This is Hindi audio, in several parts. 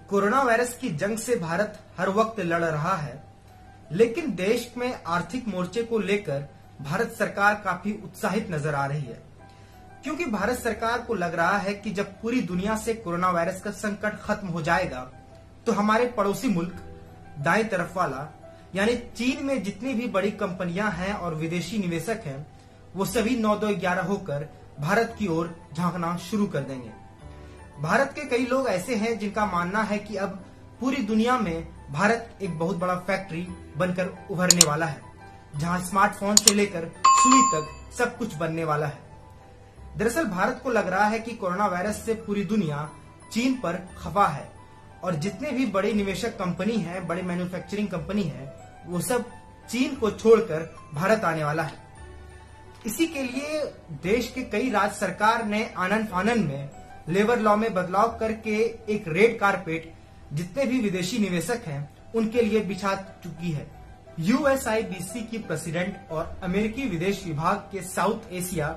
कोरोना वायरस की जंग से भारत हर वक्त लड़ रहा है, लेकिन देश में आर्थिक मोर्चे को लेकर भारत सरकार काफी उत्साहित नजर आ रही है, क्योंकि भारत सरकार को लग रहा है कि जब पूरी दुनिया से कोरोना वायरस का संकट खत्म हो जाएगा तो हमारे पड़ोसी मुल्क दाएं तरफ वाला यानी चीन में जितनी भी बड़ी कंपनियां हैं और विदेशी निवेशक हैं, वो सभी 9-2-11 होकर भारत की ओर झांकना शुरू कर देंगे। भारत के कई लोग ऐसे हैं जिनका मानना है कि अब पूरी दुनिया में भारत एक बहुत बड़ा फैक्ट्री बनकर उभरने वाला है, जहां स्मार्टफोन से लेकर सुई तक सब कुछ बनने वाला है। दरअसल भारत को लग रहा है कि कोरोना वायरस से पूरी दुनिया चीन पर खफा है और जितने भी बड़े निवेशक कंपनी हैं, बड़े मैन्युफैक्चरिंग कंपनी हैं, वो सब चीन को छोड़कर भारत आने वाला है। इसी के लिए देश के कई राज्य सरकार ने आनन फानन में लेबर लॉ में बदलाव करके एक रेड कारपेट जितने भी विदेशी निवेशक हैं उनके लिए बिछा चुकी है। यूएसआईबीसी की प्रेसिडेंट और अमेरिकी विदेश विभाग के साउथ एशिया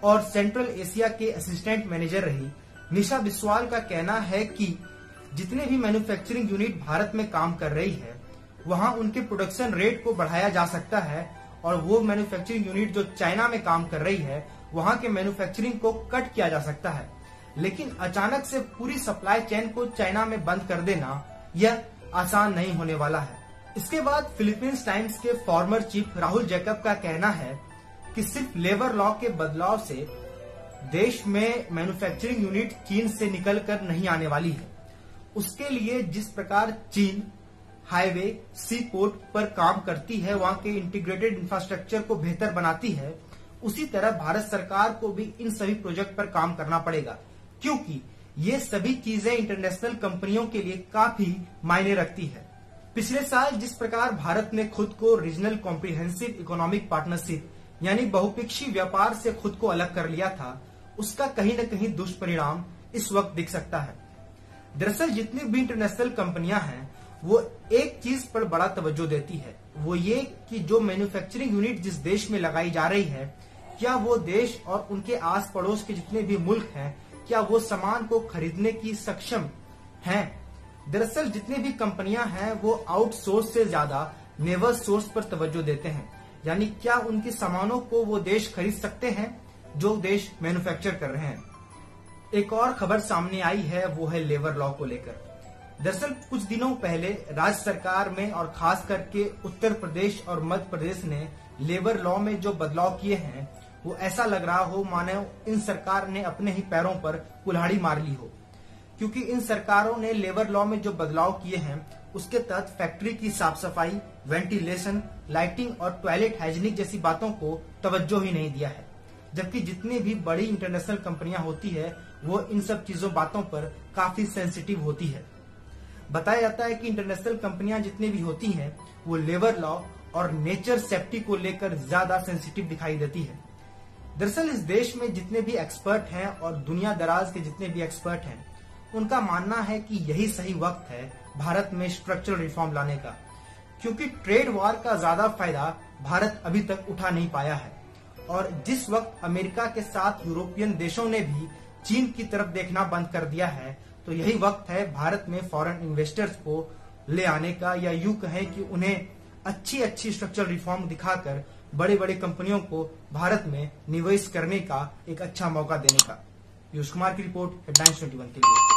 और सेंट्रल एशिया के असिस्टेंट मैनेजर रही निशा बिस्वाल का कहना है कि जितने भी मैन्युफैक्चरिंग यूनिट भारत में काम कर रही है, वहां उनके प्रोडक्शन रेट को बढ़ाया जा सकता है और वो मैन्युफैक्चरिंग यूनिट जो चाइना में काम कर रही है, वहां के मैन्युफैक्चरिंग को कट किया जा सकता है। लेकिन अचानक से पूरी सप्लाई चेन को चाइना में बंद कर देना यह आसान नहीं होने वाला है। इसके बाद फिलीपींस टाइम्स के फॉर्मर चीफ राहुल जैकब का कहना है कि सिर्फ लेबर लॉ के बदलाव से देश में मैन्युफैक्चरिंग यूनिट चीन से निकलकर नहीं आने वाली है। उसके लिए जिस प्रकार चीन हाईवे, सी पोर्ट पर काम करती है, वहां के इंटीग्रेटेड इंफ्रास्ट्रक्चर को बेहतर बनाती है, उसी तरह भारत सरकार को भी इन सभी प्रोजेक्ट पर काम करना पड़ेगा, क्योंकि ये सभी चीजें इंटरनेशनल कंपनियों के लिए काफी मायने रखती है। पिछले साल जिस प्रकार भारत ने खुद को रीजनल कॉम्प्रिहेंसिव इकोनॉमिक पार्टनरशिप यानी बहुपक्षीय व्यापार से खुद को अलग कर लिया था, उसका कहीं न कहीं दुष्परिणाम इस वक्त दिख सकता है। दरअसल जितनी भी इंटरनेशनल कंपनियां हैं, वो एक चीज पर बड़ा तवज्जो देती है, वो ये कि जो मैन्युफैक्चरिंग यूनिट जिस देश में लगाई जा रही है, क्या वो देश और उनके आस पड़ोस के जितने भी मुल्क हैं, क्या वो सामान को खरीदने की सक्षम हैं। दरअसल जितनी भी कंपनियां हैं वो आउटसोर्स से ज्यादा नेवर सोर्स पर तवज्जो देते हैं, यानी क्या उनके सामानों को वो देश खरीद सकते हैं जो देश मैन्युफैक्चर कर रहे हैं। एक और खबर सामने आई है, वो है लेबर लॉ को लेकर। दरअसल कुछ दिनों पहले राज्य सरकार में और खास करके उत्तर प्रदेश और मध्य प्रदेश ने लेबर लॉ में जो बदलाव किए हैं, वो ऐसा लग रहा हो मानो इन सरकार ने अपने ही पैरों पर कुल्हाड़ी मार ली हो, क्योंकि इन सरकारों ने लेबर लॉ में जो बदलाव किए हैं उसके तहत फैक्ट्री की साफ सफाई, वेंटिलेशन, लाइटिंग और टॉयलेट हाइजीनिक जैसी बातों को तवज्जो ही नहीं दिया है, जबकि जितनी भी बड़ी इंटरनेशनल कंपनियां होती है वो इन सब बातों पर काफी सेंसिटिव होती है। बताया जाता है कि इंटरनेशनल कंपनियां जितनी भी होती हैं वो लेबर लॉ और नेचर सेफ्टी को लेकर ज्यादा सेंसिटिव दिखाई देती है। दरअसल इस देश में जितने भी एक्सपर्ट हैं और दुनिया दराज के जितने भी एक्सपर्ट हैं, उनका मानना है कि यही सही वक्त है भारत में स्ट्रक्चरल रिफॉर्म लाने का, क्योंकि ट्रेड वॉर का ज्यादा फायदा भारत अभी तक उठा नहीं पाया है और जिस वक्त अमेरिका के साथ यूरोपियन देशों ने भी चीन की तरफ देखना बंद कर दिया है, तो यही वक्त है भारत में फॉरेन इन्वेस्टर्स को ले आने का, या यूं कहें कि उन्हें अच्छी स्ट्रक्चरल रिफॉर्म दिखाकर बड़े बड़े कंपनियों को भारत में निवेश करने का एक अच्छा मौका देने का। पीयूष कुमार की रिपोर्ट, हेडलाइंस 21 के लिए।